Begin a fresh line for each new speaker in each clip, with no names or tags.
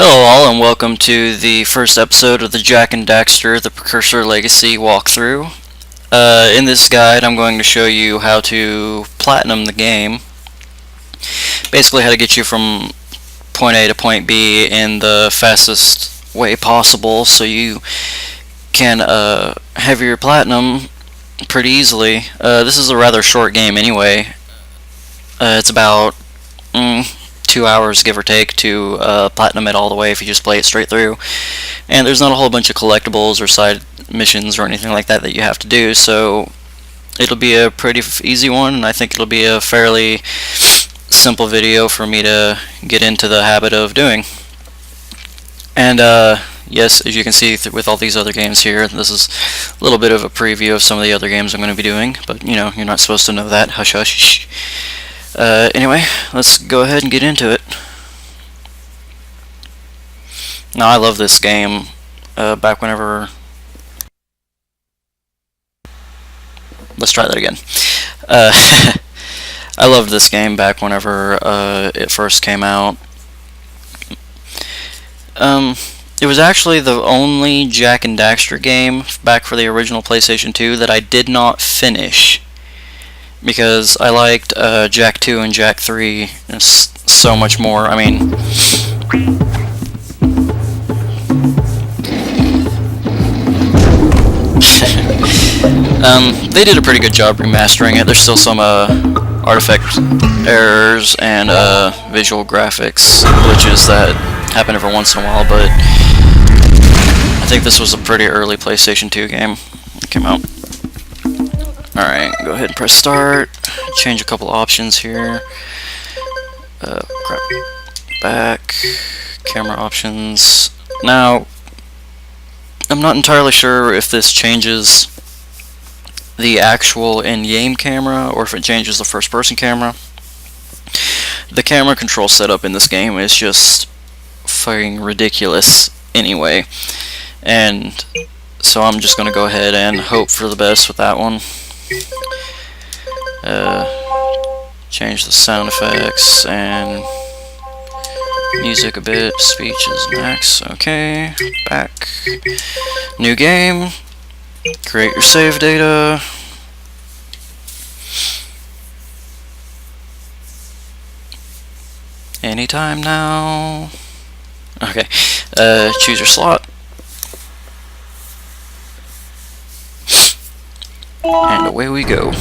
Hello all, and welcome to the first episode of the Jak and Daxter, the Precursor Legacy walkthrough. In this guide I'm going to show you how to platinum the game. Basically how to get you from point A to point B in the fastest way possible so you can have your platinum pretty easily. This is a rather short game anyway. It's about 2 hours, give or take, to platinum it all the way if you just play it straight through. And there's not a whole bunch of collectibles or side missions or anything like that that you have to do, so it'll be a pretty easy one, and I think it'll be a fairly simple video for me to get into the habit of doing. And yes, as you can see with all these other games here, this is a little bit of a preview of some of the other games I'm going to be doing, but you know, you're not supposed to know that. Hush hush. Anyway, let's go ahead and get into it. Now, I love this game. Back whenever... Let's try that again. I loved this game back whenever it first came out. It was actually the only Jak and Daxter game back for the original PlayStation 2 that I did not finish, because I liked Jak 2 and Jak 3 so much more. I mean, they did a pretty good job remastering it. There's still some artifact errors and visual graphics glitches that happen every once in a while, but I think this was a pretty early PlayStation 2 game that came out. Alright, go ahead and press start. Change a couple options here. Crap. Back. Camera options. Now, I'm not entirely sure if this changes the actual in-game camera or if it changes the first-person camera. The camera control setup in this game is just fucking ridiculous anyway. And so I'm just going to go ahead and hope for the best with that one. Change the sound effects and music a bit. Speech is max. Okay, back. New game. Create your save data. Anytime now. Okay, choose your slot. And away we go.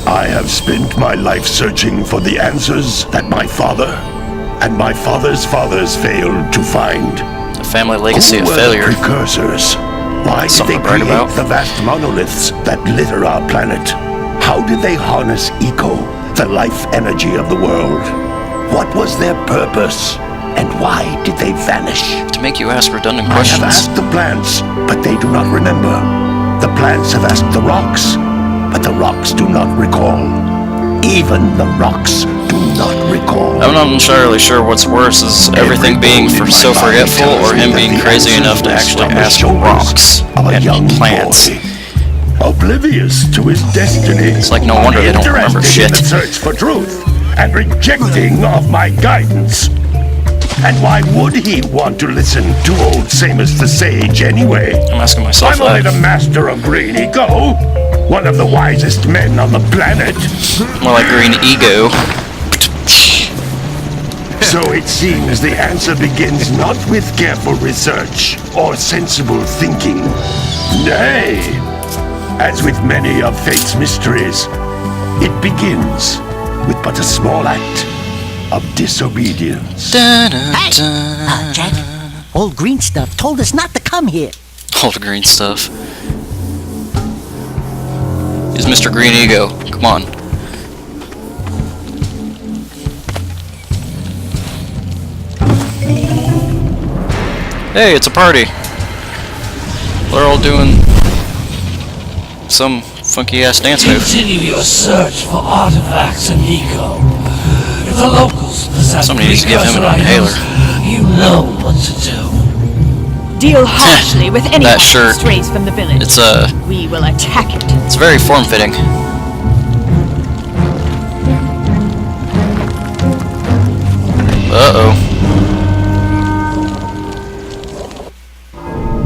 I have spent my life searching for the answers that my father and my father's fathers failed to find.
A family legacy
Who
of
were
failure.
The precursors? Why did they create the vast monoliths that litter our planet? How did they harness eco, the life energy of the world? What was their purpose? And why did they vanish?
To make you ask redundant questions.
I have asked the plants, but they do not remember. The plants have asked the rocks, but the rocks do not recall. Even the rocks do not recall.
I'm not entirely sure what's worse, is everything being so forgetful or him being crazy enough to actually ask rocks and plants.
Oblivious to his destiny.
It's like no wonder they don't remember shit.
In the search for truth and rejecting of my guidance. And why would he want to listen to old Samus the Sage anyway?
I'm asking myself
I'm only the master of green ego, one of the wisest men on the planet.
More like green ego.
So it seems the answer begins not with careful research or sensible thinking. Nay, as with many of fate's mysteries, it begins with but a small act of disobedience.
Hey! Jack, old green stuff told us not to come here.
Old green stuff. He's Mr. Green Ego. Come on. Hey, it's a party. They're all doing some funky ass dance move.
Continue your search for artifacts and eco. If the locals possess
Somebody needs to give him an inhaler.
You know what to do.
Deal harshly with anyone
That
who
shirt.
strays from the village.
It's
We will attack it.
it's very form-fitting. Uh-oh.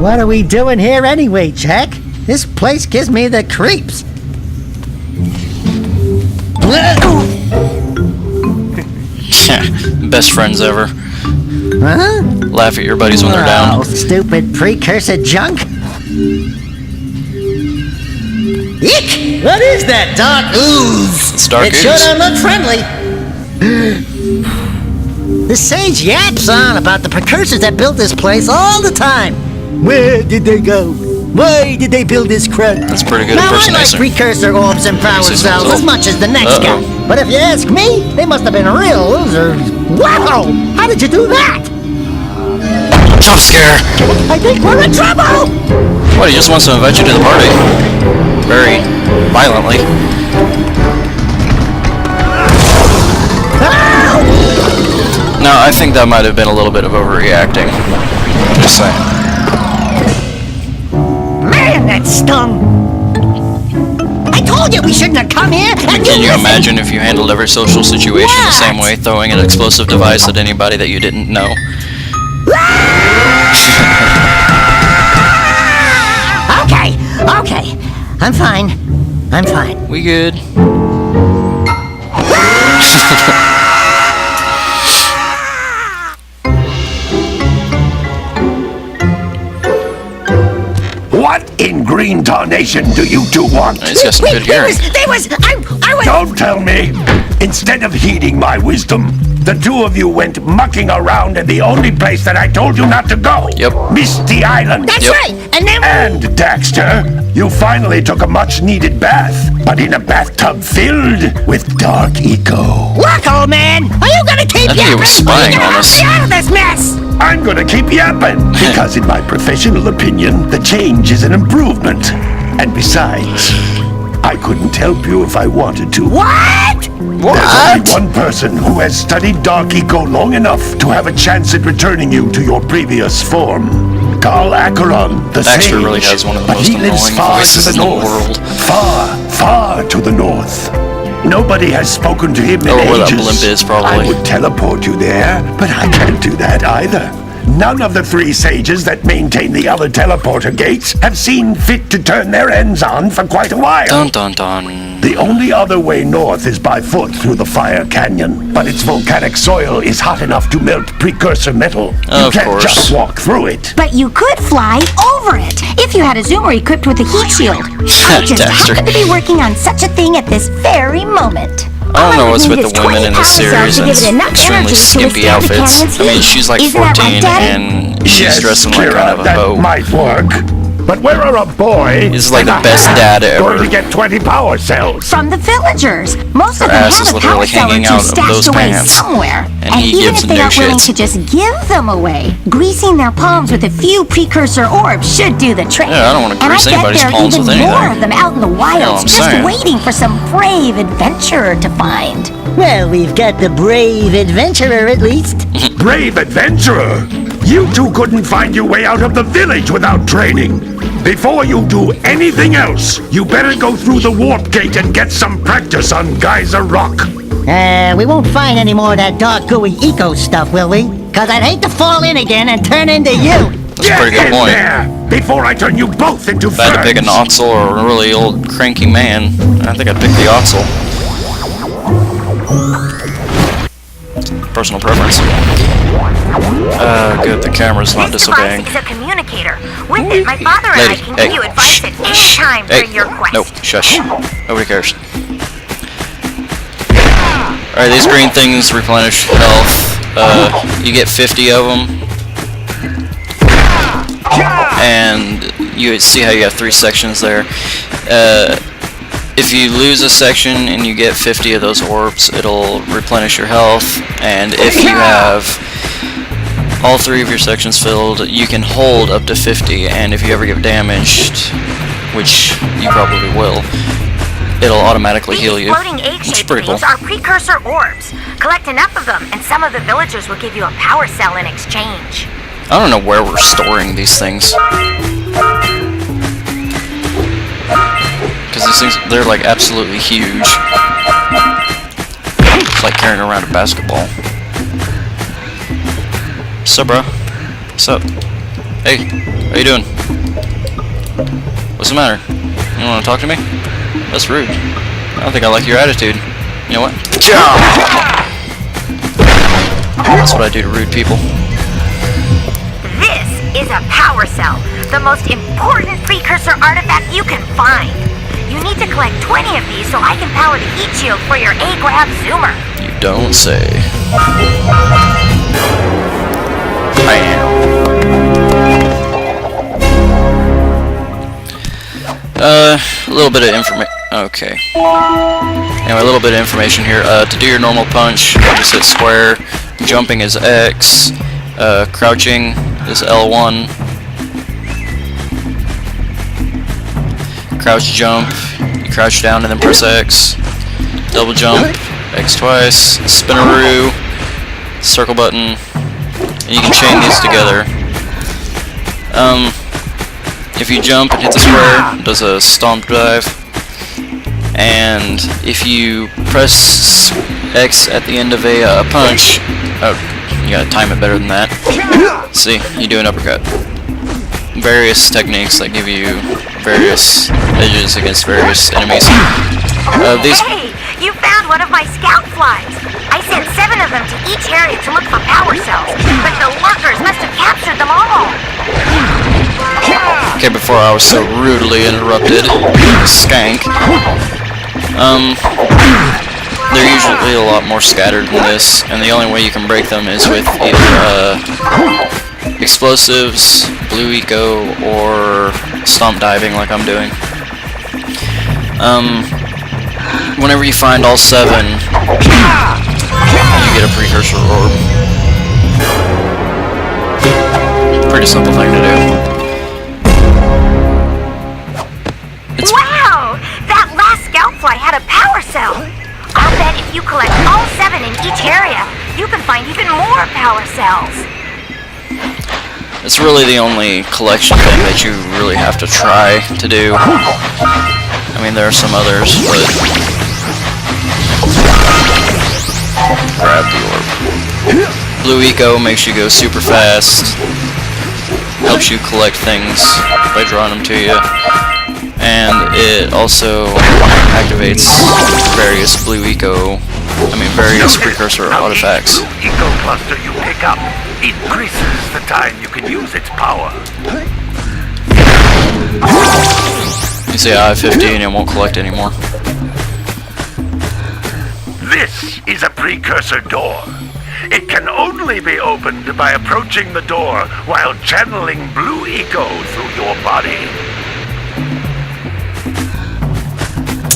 What are we doing here anyway, Jack? This place gives me the creeps.
Best friends ever.
Huh?
Laugh at your buddies when they're down.
Oh, stupid precursor junk. Eek! What is that dark ooze?
It's dark
It
ooze.
sure don't look friendly. The sage yaps on about the precursors that built this place all the time. Where did they go? Why did they build this crap?
That's pretty good
Now, I like
impersonation.
precursor orbs and power
This is
cells as much as the next guy. But if you ask me, they must have been real losers. Wow! How did you do that?
Jump scare!
I think we're in trouble!
What, he just wants to invite you to the party. Very violently. No, I think that might have been a little bit of overreacting. Just saying.
Man, that stung! I told you we shouldn't have come here! And
Can you
listened.
imagine if you handled every social situation the same
What?
way, throwing an explosive device at anybody that you didn't know?
Okay. I'm fine.
We good?
What in green tarnation do you two want?
He's got some good hearing.
I was...
Don't tell me! Instead of heeding my wisdom, the two of you went mucking around in the only place that I told you not to go.
Yep.
Misty Island.
That's
Yep.
right! And then...
And, Daxter, you finally took a much-needed bath, but in a bathtub filled with dark eco.
Look, old man! Are you gonna keep
I think he was spying on us.
out of this mess?
I'm gonna keep yapping, because in my professional opinion, the change is an improvement. And besides, I couldn't help you if I wanted to.
What?
There's only one person who has studied Dark Eco long enough to have a chance at returning you to your previous form. Carl Acheron, the
Daxter
sage.
really has one of the
But
most
he lives
annoying
far
voices
to the
in the
north.
world.
Far, far to the north. Nobody has spoken to him in
Or where
ages.
that blimp is, probably.
I would teleport you there, but I can't do that either. None of the three sages that maintain the other teleporter gates have seen fit to turn their ends on for quite a while.
Dun dun dun.
The only other way north is by foot through the Fire Canyon, but its volcanic soil is hot enough to melt precursor metal. You
Of
can't
course.
just walk through it.
But you could fly over it if you had a zoomer equipped with a heat shield. I just
Daxter.
happen to be working on such a thing at this very moment.
I don't know
All
what's
I
with
need
the
is
women
20
in this
power cells
series
to
and
give it enough
extremely
energy to
skimpy
withstand the
outfits.
canyon's
I mean,
heat.
she's like
Isn't that
14
right, Daddy?
and she's
Yes,
dressing like
Kira,
kind of a
that
hoe.
might work. But where are a boy
He's like
and
the
a
best
hat
dad ever.
going to get 20 power cells?
From the villagers. Most of
Her
them
ass
have
is
a power
literally
cell or
hanging
two
out of
stashed
those
away
pants.
somewhere.
And he
even
gives
if they
no
aren't willing
shits.
to just give them away, greasing their palms with a few precursor orbs should do the trick.
Yeah, I don't wanna
And
grease
I bet
anybody's
there are
palms
even
with anything.
more of them out in the
know what
wilds,
I'm
just
saying.
waiting for some brave adventurer to find.
Well, we've got the brave adventurer at least.
Brave adventurer! You two couldn't find your way out of the village without training. Before you do anything else, you better go through the warp gate and get some practice on Geyser Rock.
We won't find any more of that dark gooey eco stuff, will we? Cause I'd hate to fall in again and turn into you.
That's a pretty good
in
point.
there before I turn you both into
If I had to pick an
ferns.
Otzel or a really old cranky man, I think I'd pick the Otzel. Personal preference. Good, the camera's not disobeying.
This device is a communicator. With it, my father and I
Lady,
can
hey,
give you advice at any time
Hey,
during your quest.
no, shush. Nobody cares. Alright, these green things replenish health. You get 50 of them. And you see how you have 3 sections there. If you lose a section and you get 50 of those orbs, it'll replenish your health. And if you have all 3 of your sections filled, you can hold up to 50. And if you ever get damaged, which you probably will, it'll automatically heal
These
you.
floating
Which is
egg-shaped
pretty cool.
things are precursor orbs. Collect enough of them, and some of the villagers will give you a power cell in exchange.
I don't know where we're storing these things. Because these things, they're like absolutely huge. It's like carrying around a basketball. What's up, bro? What's up? Hey, how you doing? What's the matter? You don't want to talk to me? That's rude. I don't think I like your attitude. You know what? That's what I do to rude people.
This is a power cell, the most important precursor artifact you can find. You need to collect 20 of these so I can power the heat shield for your A-Grav zoomer.
You don't say. Bam. A little bit of information. Okay. Anyway, a little bit of information here. To do your normal punch, you just hit square. Jumping is X. Crouching is L1. Crouch jump. You crouch down and then press X. Double jump. X twice. Spinaroo. Circle button. And you can chain these together. If you jump and hit the square, it does a stomp dive. And if you press X at the end of a punch, you gotta time it better than that. See, you do an uppercut. Various techniques that give you various edges against various enemies.
Hey, you found one of my scout flies. I sent 7 of them to each area to look for power cells, but the lurkers must have captured them all.
Okay, before I was so rudely interrupted, skank. They're usually a lot more scattered than this, and the only way you can break them is with either explosives, blue eco, or stomp diving like I'm doing. Whenever you find all 7, you get a precursor orb. Pretty simple thing to do.
Wow! That last scout fly had a power cell. I'll bet if you collect all 7 in each area, you can find even more power cells.
It's really the only collection thing that you really have to try to do. I mean, there are some others, but grab the orb. Blue eco makes you go super fast. Helps you collect things by drawing them to you. And it also activates various various precursor artifacts.
Each eco cluster you pick up increases the time you can use its power.
You say I have 15 and won't collect anymore.
This is a precursor door. It can only be opened by approaching the door while channeling blue eco through your body.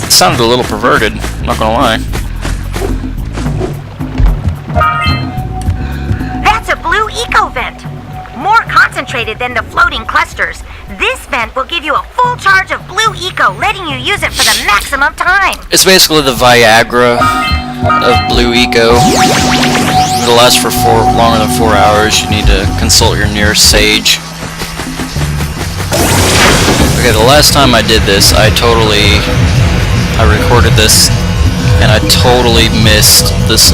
It sounded a little perverted, I'm not gonna lie.
That's a blue eco vent. More concentrated than the floating clusters. This vent will give you a full charge of blue eco, letting you use it for the maximum time.
It's basically the Viagra of blue eco. It'll last for longer than 4 hours. You need to consult your nearest sage. Okay, the last time I did this, I recorded this, and I totally missed this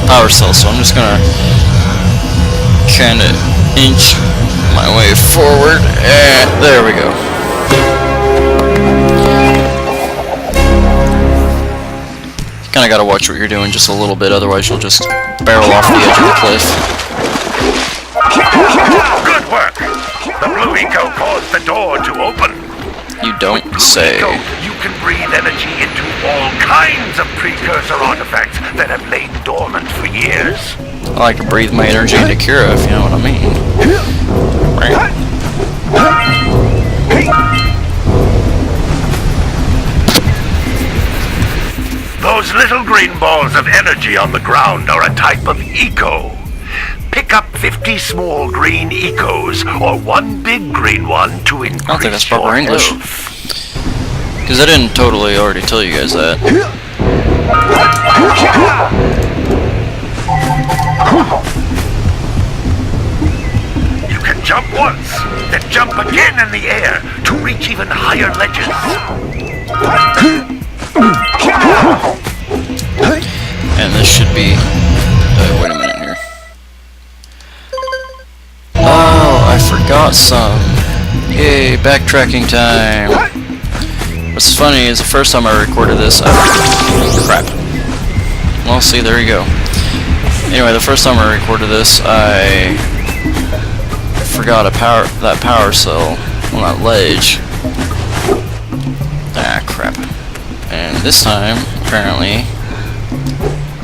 power cell, so I'm just gonna kind of inch my way forward, and there we go. You kind of gotta watch what you're doing just a little bit, otherwise you'll just barrel off the edge of the cliff.
Good work! The blue eco caused the door to open.
You don't say.
Eco, you can breathe energy into all kinds of precursor artifacts that have lain dormant for years.
I like to breathe my energy into Kira, if you know what I mean.
Those little green balls of energy on the ground are a type of eco. Pick up 50 small green ecos, or 1 big green one to increase
I don't think that's proper
your
English.
health.
Because I didn't totally already tell you guys that.
You can jump once, then jump again in the air to reach even higher ledges.
And this should be... wait a minute here. Oh, I forgot some Yay, backtracking time. What's funny is the first time I recorded this, crap. Well, see, there you go. Anyway, the first time I recorded this, I forgot that power cell on that ledge. Ah, crap. And this time, apparently,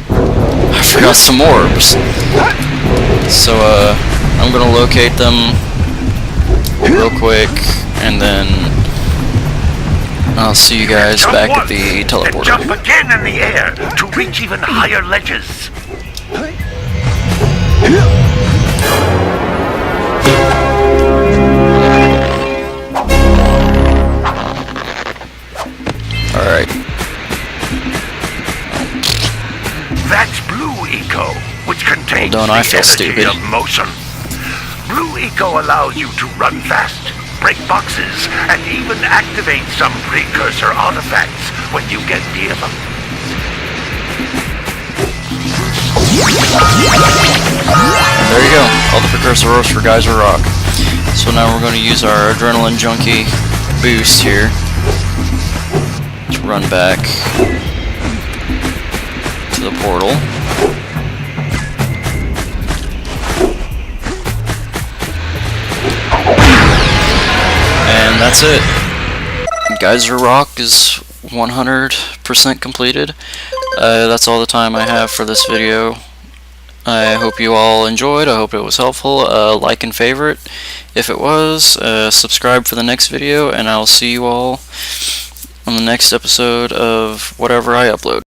I forgot some orbs. So, I'm gonna locate them real quick, and then I'll see you guys back at the teleporter.
Jump again in the air to reach even higher ledges.
Alright.
That's Blue Eco, which contains
Don't
the
I feel
energy
stupid.
of motion. Blue Eco allows you to run fast, break boxes, and even activate some Precursor artifacts when you get near them.
There you go. All the Precursor orbs for Geyser Rock. So now we're going to use our Adrenaline Junkie boost here to run back to the portal. And that's it. Geyser Rock is 100% completed. That's all the time I have for this video. I hope you all enjoyed. I hope it was helpful. Like and favorite if it was. Subscribe for the next video, and I'll see you all on the next episode of whatever I upload.